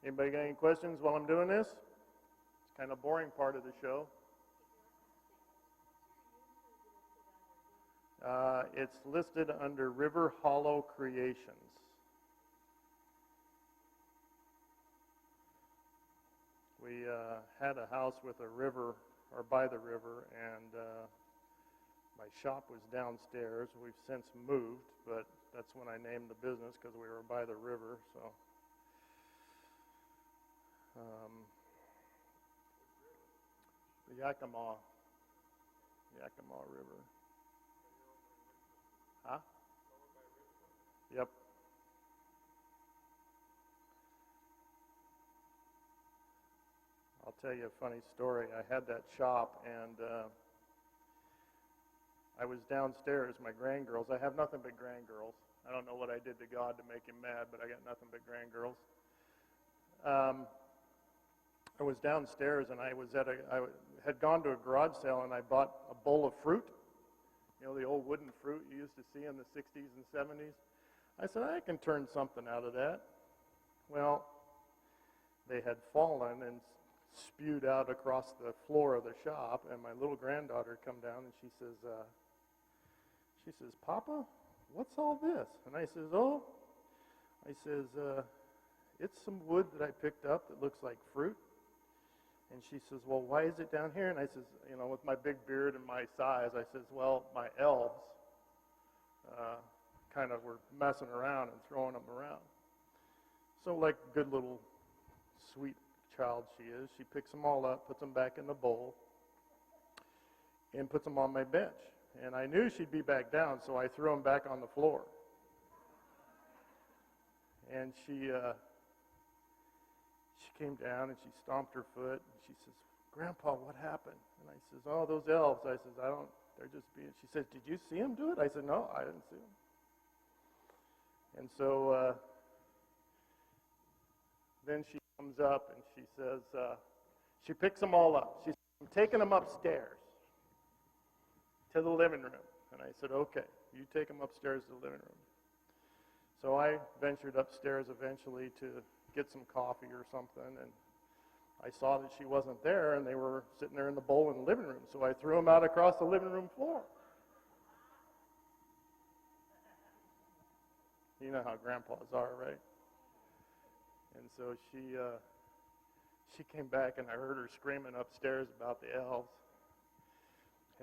Anybody got any questions while I'm doing this? It's kind of boring part of the show. It's listed under River Hollow Creations. We had a house with a river, or by the river, and my shop was downstairs. We've since moved, but that's when I named the business because we were by the river. So, the Yakima River. Huh? Yep. I'll tell you a funny story. I had that shop, and I was downstairs. My grandgirls, I have nothing but grandgirls. I don't know what I did to God to make him mad, but I got nothing but grandgirls. I was downstairs, and I had gone to a garage sale, and I bought a bowl of fruit. You know, the old wooden fruit you used to see in the 60s and 70s. I said, I can turn something out of that. Well, they had fallen and spewed out across the floor of the shop, and my little granddaughter come down, and she says, Papa, what's all this? And I says, it's some wood that I picked up that looks like fruit. And she says, well, why is it down here? And I says, you know, with my big beard and my size, I says, well, my elves kind of were messing around and throwing them around. So like a good little sweet child she is, she picks them all up, puts them back in the bowl, and puts them on my bench. And I knew she'd be back down, so I threw them back on the floor. And she came down and she stomped her foot, and she says, Grandpa, what happened? And I says, oh, those elves. I says, they're just being, she says, did you see them do it? I said, no, I didn't see them. And so then she comes up and she says, she picks them all up. She says, I'm taking them upstairs to the living room. And I said, okay, you take them upstairs to the living room. So I ventured upstairs eventually to get some coffee or something, and I saw that she wasn't there, and they were sitting there in the bowl in the living room. So I threw them out across the living room floor. You know how grandpas are, right? And so she came back, and I heard her screaming upstairs about the elves.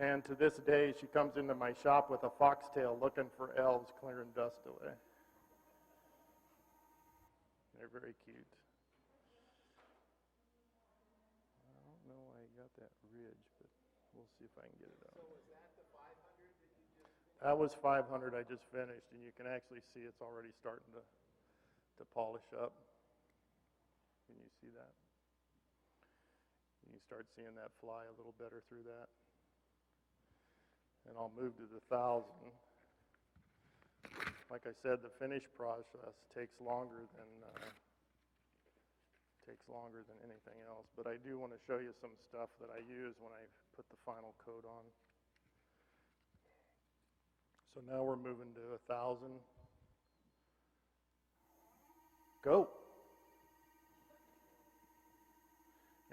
And to this day, she comes into my shop with a foxtail looking for elves clearing dust away. They're very cute. I don't know why I got that ridge, but we'll see if I can get it out. So was that the 500 that you just finished? That was 500 I just finished, and you can actually see it's already starting to polish up. Can you see that? You start seeing that fly a little better through that. And I'll move to the 1,000. Like I said, the finish process takes longer than anything else. But I do want to show you some stuff that I use when I put the final coat on. So now we're moving to 1,000. Go.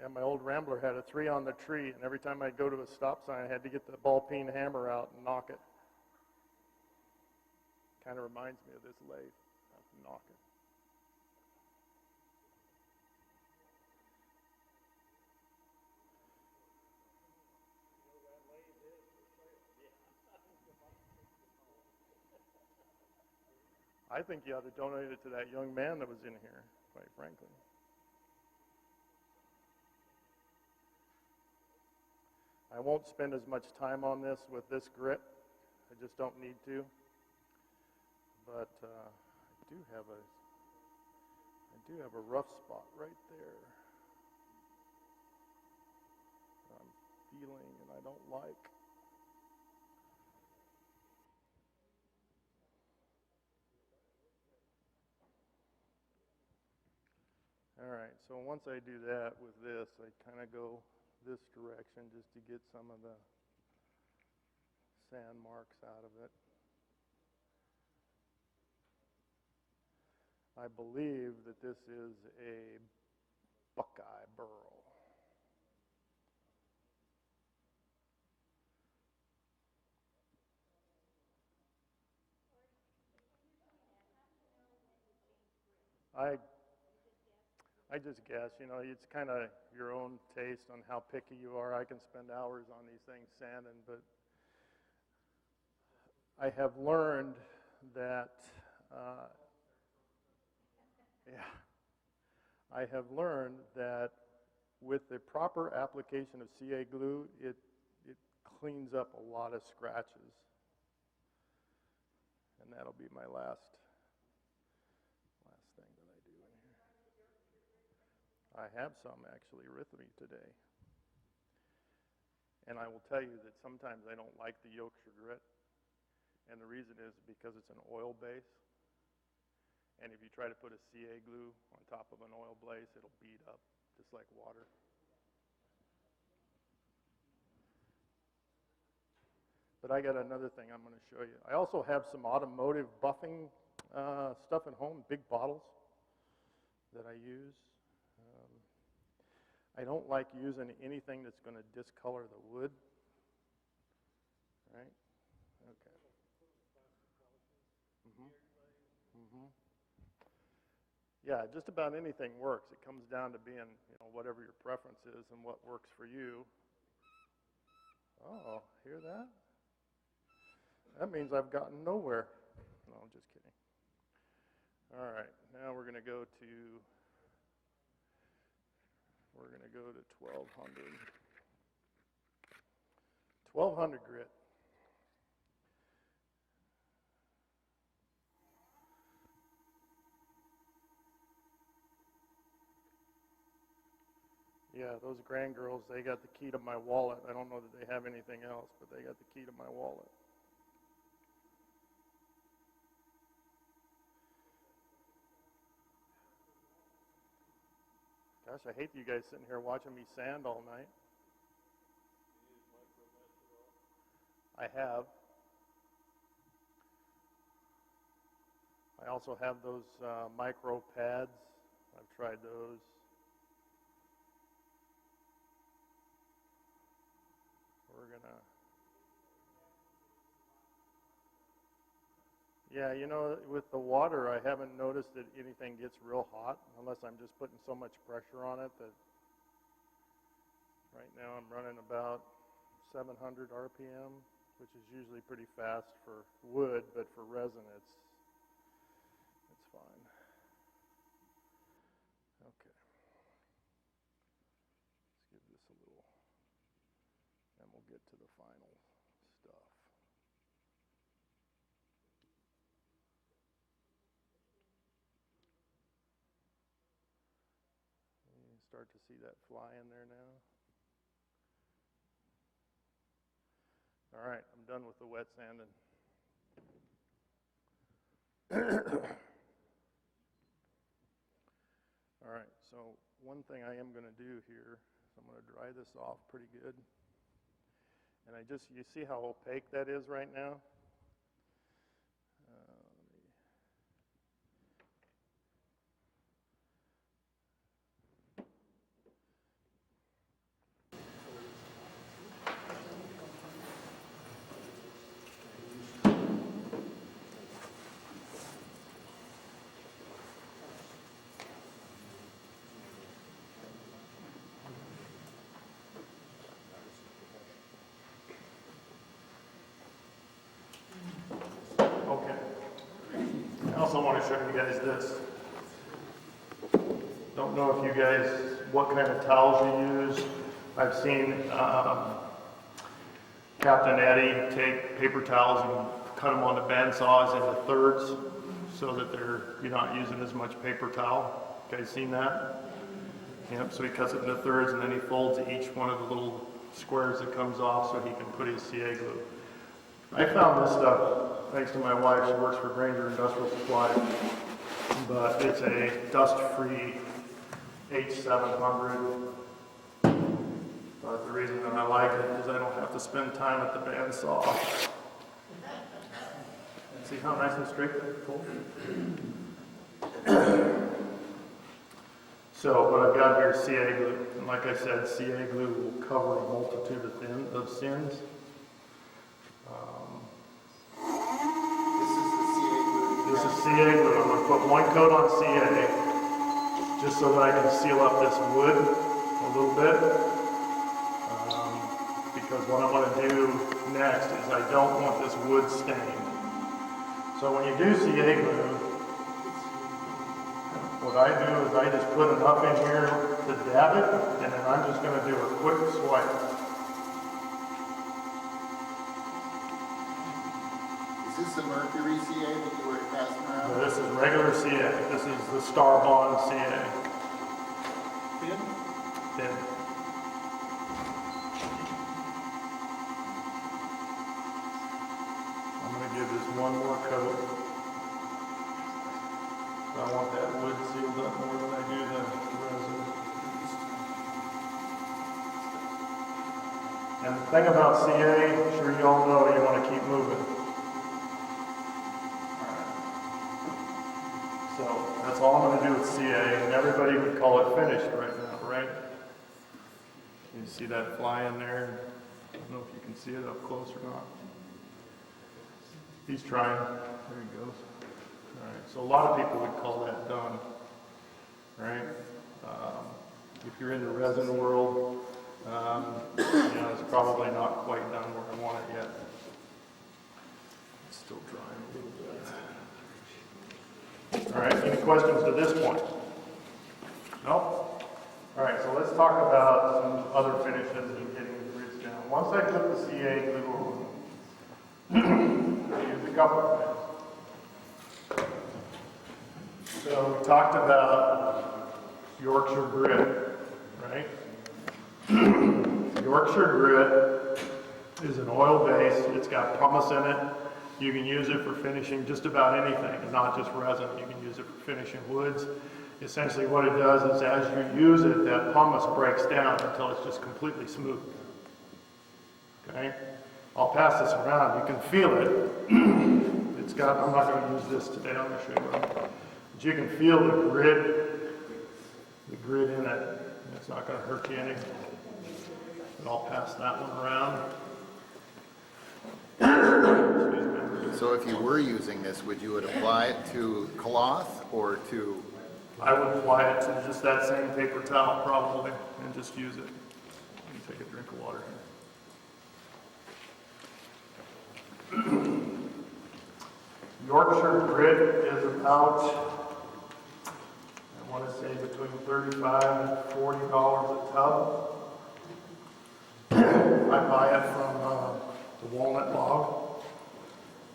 Yeah, my old Rambler had a 3 on the tree, and every time I'd go to a stop sign, I had to get the ball-peen hammer out and knock it. Kind of reminds me of this lathe. I have to knock it. I think you ought to donate it to that young man that was in here, quite frankly. I won't spend as much time on this with this grit. I just don't need to. But I do have a rough spot right there that I'm feeling and I don't like. All right, so once I do that with this, I kind of go this direction just to get some of the sand marks out of it. I believe that this is a Buckeye burl. I just guess, you know, it's kind of your own taste on how picky you are. I can spend hours on these things sanding, but I have learned that, yeah, I have learned that with the proper application of CA glue, it cleans up a lot of scratches. And that'll be my last thing that I do in here. I have some actually with me today. And I will tell you that sometimes I don't like the Yorkshire grit. And the reason is because it's an oil base. And if you try to put a CA glue on top of an oil base, it'll beat up just like water. But I got another thing I'm going to show you. I also have some automotive buffing stuff at home, big bottles that I use. I don't like using anything that's going to discolor the wood. Right? Okay. Yeah, just about anything works. It comes down to being, you know, whatever your preference is and what works for you. Oh, hear that? That means I've gotten nowhere. No, I'm just kidding. All right, now we're going to go to 1200. 1200 grit. Yeah, those grand girls, they got the key to my wallet. I don't know that they have anything else, but they got the key to my wallet. Gosh, I hate you guys sitting here watching me sand all night. I have. I also have those micro pads. I've tried those. We're gonna. Yeah, you know, with the water, I haven't noticed that anything gets real hot unless I'm just putting so much pressure on it that right now I'm running about 700 RPM, which is usually pretty fast for wood, but for resin, it's fine. Okay. Let's give this a little, and we'll get to the final stuff. You start to see that fly in there now. All right, I'm done with the wet sanding. All right, so one thing I am going to do here is I'm going to dry this off pretty good. And you see how opaque that is right now? Okay. I also want to show you guys this. Don't know if you guys, what kind of towels you use. I've seen Captain Eddie take paper towels and cut them on the bandsaws into thirds so that you're not using as much paper towel. You guys seen that? Yep, so he cuts it into thirds and then he folds each one of the little squares that comes off so he can put his CA glue. I found this stuff thanks to my wife. She works for Granger Industrial Supply, but it's a dust-free H700. But the reason that I like it is I don't have to spend time at the bandsaw. See how nice and straight that pulls? So, but I've got here CA glue, and like I said, CA glue will cover a multitude of sins. This is the CA glue. This is CA glue. I'm going to put one coat on CA, just so that I can seal up this wood a little bit. Because what I'm going to do next is I don't want this wood stained. So when you do CA glue, what I do is I just put enough in here to dab it, and then I'm just going to do a quick swipe. Is this the mercury CA that you were passing around? So this is regular CA. This is the Star Bond CA. Thin? Thin. I'm going to give this one more coat. I want that wood sealed up more than I do the resin. And the thing about CA, I'm sure you all know, you want to keep moving. So that's all I'm going to do with CA, and everybody would call it finished right now, right? You see that fly in there? I don't know if you can see it up close or not. He's trying. There he goes. All right. So a lot of people would call that done, right? If you're in the resin world, it's probably not quite done where I want it yet. It's still drying a little bit. All right, any questions to this point? No? All right, so let's talk about some other finishes and getting the grids down. Once I put the CA glue on, I use a couple of things. So we talked about Yorkshire grit, right? Yorkshire grit is an oil base. It's got pumice in it. You can use it for finishing just about anything, and not just resin. You can use it for finishing woods. Essentially what it does is as you use it, that pumice breaks down until it's just completely smooth. Okay? I'll pass this around. You can feel it. It's got, I'm not going to use this today. I'm going to show you. But you can feel the grit in it. It's not going to hurt you any. But I'll pass that one around. So if you were using this, would you apply it to cloth or to? I would apply it to just that same paper towel probably and just use it. Let me take a drink of water here. Yorkshire grit is about, I want to say between $35 and $40 a tub. I buy it from the Walnut Log.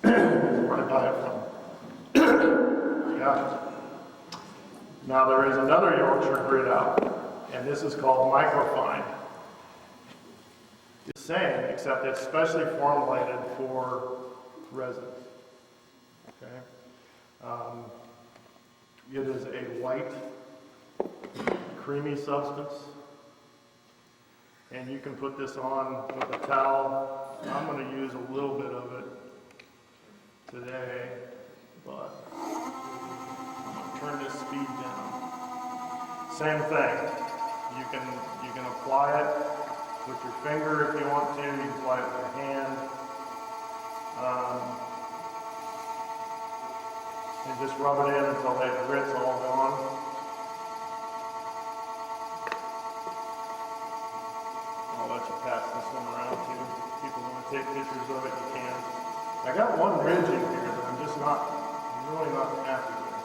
Where I buy it from. Yeah. Now there is another Yorkshire grit out, and this is called microfine. It's the same, except it's specially formulated for resins. Okay. It is a white, creamy substance, and you can put this on with a towel. I'm going to use a little bit of it today, but I'm going to turn this speed down. Same thing. You can apply it with your finger if you want to. You can apply it with your hand. And just rub it in until that grit's all gone. I'll let you pass this one around too. If people want to take pictures of it, you can. I got one ridge in here that I'm really not happy with.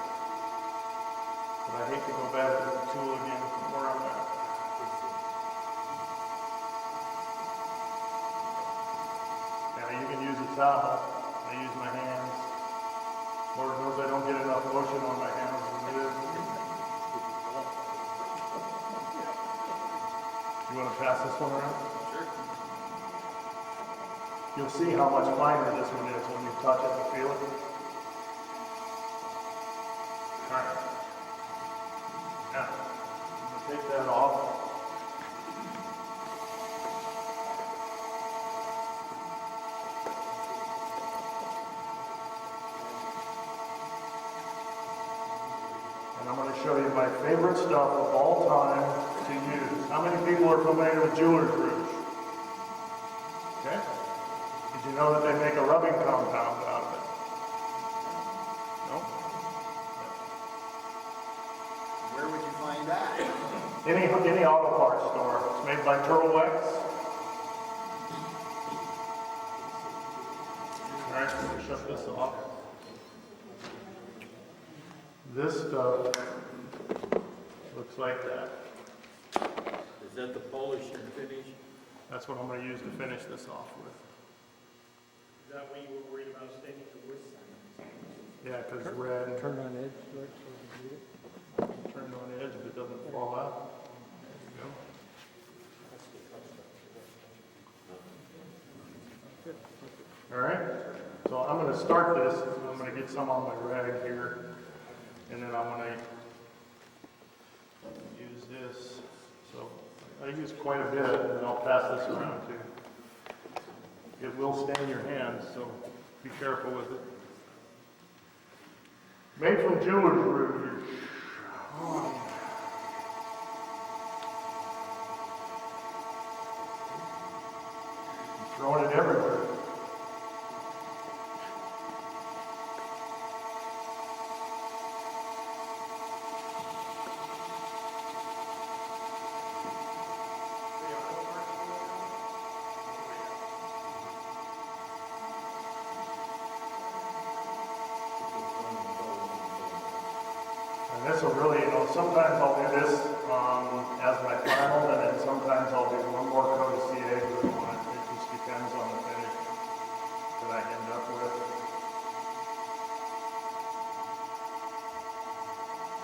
But I hate to go back to the tool again from where I'm at. Now you can use a towel. I use my hands. Lord knows I don't get enough lotion on my hands as it is. You want to pass this one around? Sure. You'll see how much finer this one is when you touch it and feel it. All right. Now, I'm going to take that off. And I'm going to show you my favorite stuff of all time to use. How many people are familiar with jeweler's rouge? Okay. Did you know that they make a rubbing compound out of it? No? Where would you find that? Any auto parts store. It's made by Turtle Wax. All right, let me shut this off. This stuff looks like that. Is that the polish and finish? That's what I'm going to use to finish this off with. Is that what you were worried about staining the wood side? Yeah, because red Turn on edge, George, so we can read it. turned on edge, but it doesn't fall out. There you go. All right, so I'm going to start this. I'm going to get some on my rag here, and then I'm going to use this. So I use quite a bit, and then I'll pass this around too. It will stain your hands, so be careful with it. Made from jeweler's rouge. Throwing it everywhere. And this will really, sometimes I'll do this as my final, and then sometimes I'll do one more coat of CA glue on it. It just depends on the finish that I end up with.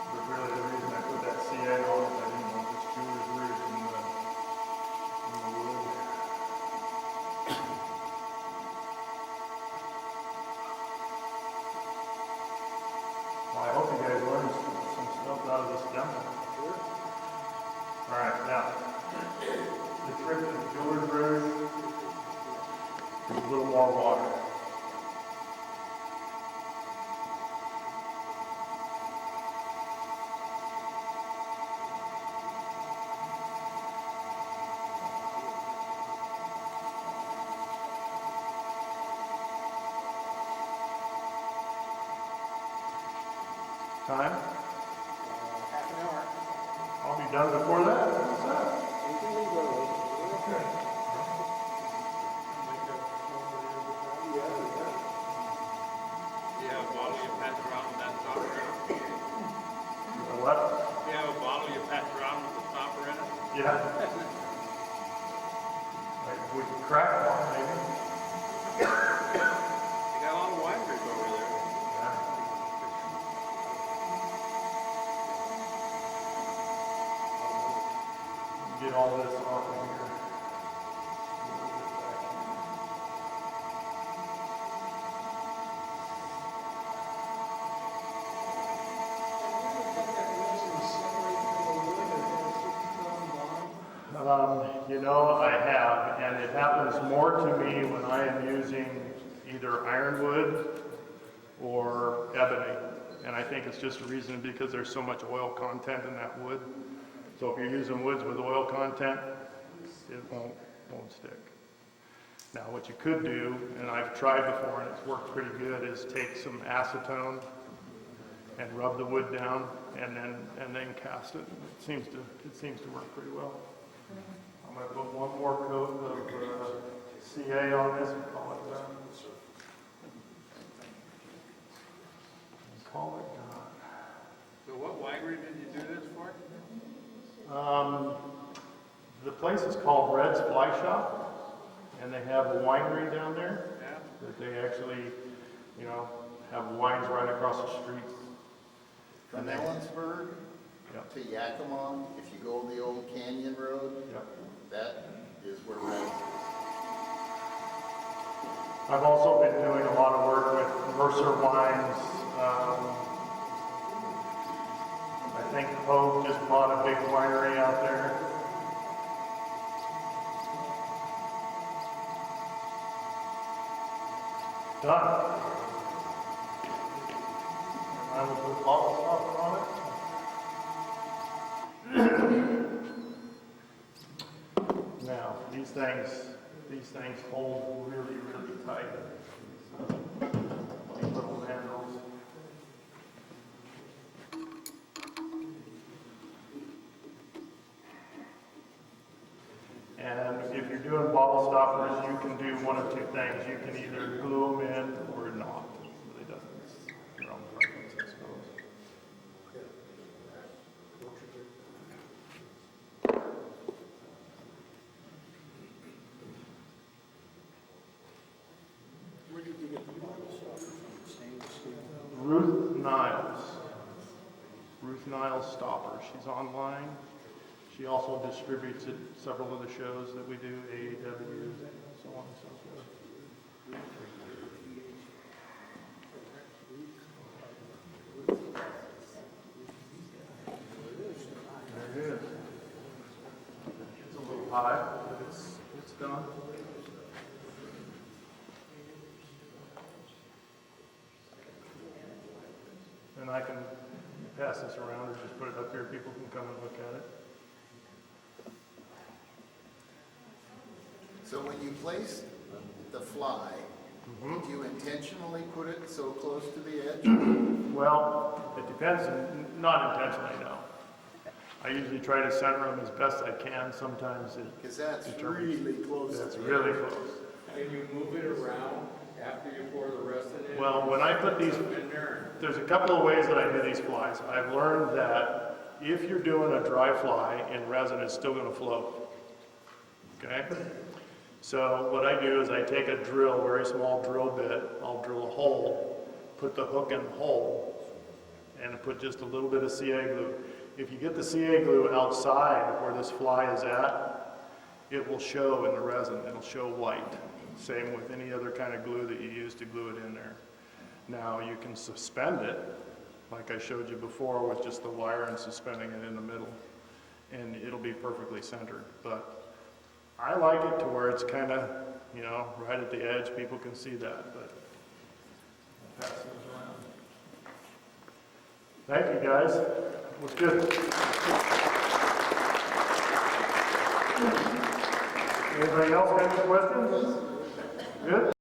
But really, the reason I put that CA on is I didn't want this jeweler's rouge in the wood. Well, I hope you guys learned some stuff out of this demo. All right, now, the trick to the jeweler's rouge is a little more water. Time? Half an hour. I'll be done before that. What's that? You can leave early. Okay. Do you have a bottle you pass around with that stopper in it? What? Do you have a bottle you pass around with the stopper in it? Yeah. Like, we can crack one, maybe. You got a lot of wineries over there. Yeah. Get all this off of here. I have, and it happens more to me when I am using either ironwood or ebony. And I think it's just a reason because there's so much oil content in that wood. So if you're using woods with oil content, it won't stick. Now what you could do, and I've tried before and it's worked pretty good, is take some acetone and rub the wood down and then cast it. It seems to work pretty well. I'm going to put one more coat of CA on this and call it done. Call it done. So what winery did you do this for? The place is called Red's Fly Shop, and they have a winery down there. Yeah. That they actually, have wines right across the street. From Ellensburg Yep. to Yakima, if you go the old Canyon Road, Yep. that is where Red is. I've also been doing a lot of work with Mercer Wines. I think Pogue just bought a big winery out there. Done. And I will put bottle stopper on it. these things hold really, really tight. These little handles. And if you're doing bottle stoppers, you can do one of two things. You can either glue them in or not. It really doesn't. It's your own preference, I suppose. Where did you get the bottle stopper from? Stainless steel? Ruth Niles. Ruth Niles Stopper. She's online. She also distributes at several of the shows that we do, AEW, so on and so forth. There it is. It's a little high, but it's done. And I can pass this around or just put it up here. People can come and look at it. So when you place the fly, did you intentionally put it so close to the edge? Well, it depends. Not intentionally, no. I usually try to center them as best I can. Sometimes Because that's determines. really close. That's to the really edge. close. Can you move it around after you pour the resin in? Well, when I put these, In there. there's a couple of ways that I do these flies. I've learned that if you're doing a dry fly in resin, it's still going to float. Okay? So what I do is I take a drill, very small drill bit, I'll drill a hole, put the hook in the hole, and put just a little bit of CA glue. If you get the CA glue outside where this fly is at, it will show in the resin, it'll show white. Same with any other kind of glue that you use to glue it in there. Now you can suspend it, like I showed you before, with just the wire and suspending it in the middle, and it'll be perfectly centered. But I like it to where it's kind of, you know, right at the edge. People can see that, but I'll pass those around. Thank you, guys. It was good. Anybody else got any questions? Good?